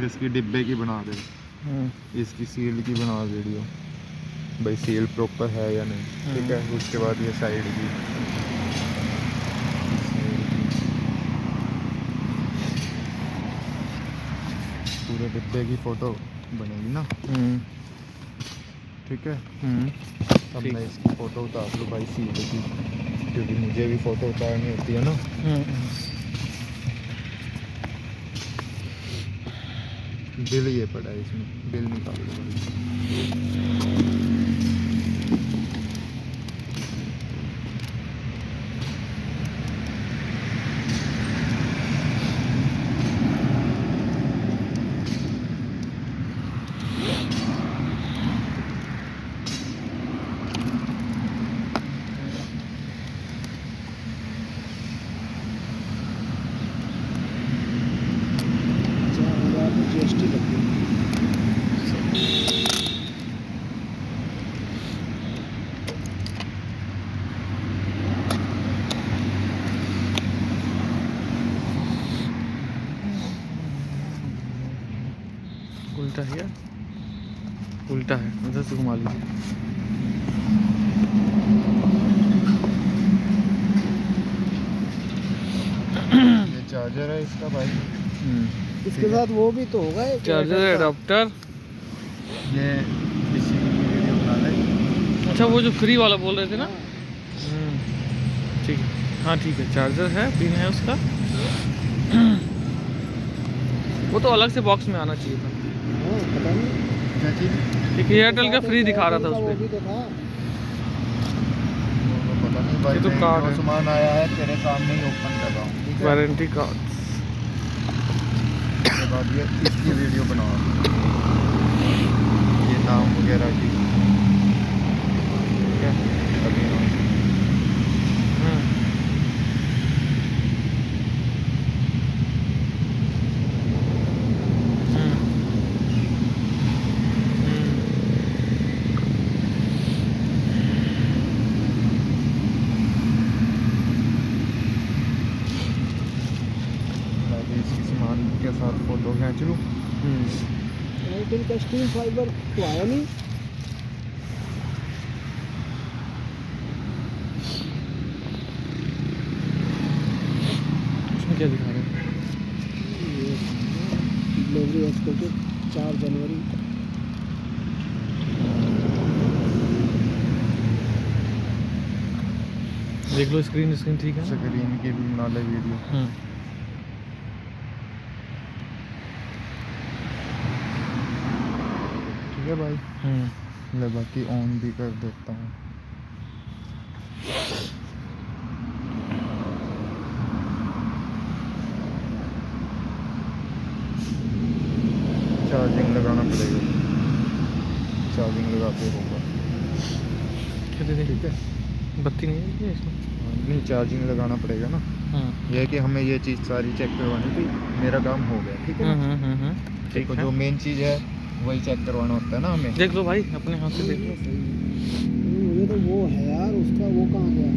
इसकी डिब्बे की बना दे, इसकी सील की बना वीडियो भाई, सील प्रॉपर है या नहीं। ठीक है, उसके बाद ये साइड की पूरे डिब्बे की फ़ोटो बनेगी ना। ठीक है, अब मैं इसकी फ़ोटो उतार लूँ भाई सील की, क्योंकि मुझे भी फ़ोटो उतारनी होती है ना। बिल ये पड़ा है, इसमें बिल निकाल लो भाई। GST लगती है। उल्टा है या उल्टा है, उधर से घुमा लीजिए। ये चार्जर है इसका भाई। इसके साथ वो भी तो होगा चार्जर एडाप्टर। ये इसी की वीडियो बना ले। अच्छा, वो जो फ्री वाला बोल रहे थे ना। ठीक है, हाँ ठीक है, चार्जर है, पिन है उसका। वो तो अलग से बॉक्स में आना चाहिए था। पता नहीं क्या चीज़? एक एयरटेल का फ्री दिखा रहा था उस वो पर। भी तो था। पता नहीं भाई, ये तो मैं कार्ड जो है। सामान आया है तेरे सामने ही ओपन कर रहा हूँ। ठीक है, वारंटी कार्ड। उसके बाद ये इसकी वीडियो बनाओ, ये नाम वगैरह की। ठीक है, अभी मैं भी इसकी सामान के साथ फ़ोटो खींच लूँ। एयरटेल का स्टील फाइबर तो आया नहीं। उसमें क्या दिखा रहे हैं? डिलीवरी एक्सपेक्टेड 4 जनवरी। देख लो, स्क्रीन ठीक है ना? स्क्रीन की भी बना ले वीडियो। ठीक है भाई, मैं बाकी ऑन भी कर देता हूँ। चार्जिंग लगाना पड़ेगा, चार्जिंग लगाते होगा। ठीक है, बत्ती नहीं है इसमें। नहीं चार्जिंग लगाना पड़ेगा ना। यह है कि हमें ये चीज़ सारी चेक करवानी थी, मेरा काम हो गया। ठीक है ना। ठीक है, जो मेन चीज़ है वही चेक करवाना होता है ना हमें। देख लो भाई, अपने हाथ से देख लो। मुझे तो वो है यार, उसका वो कहाँ गया।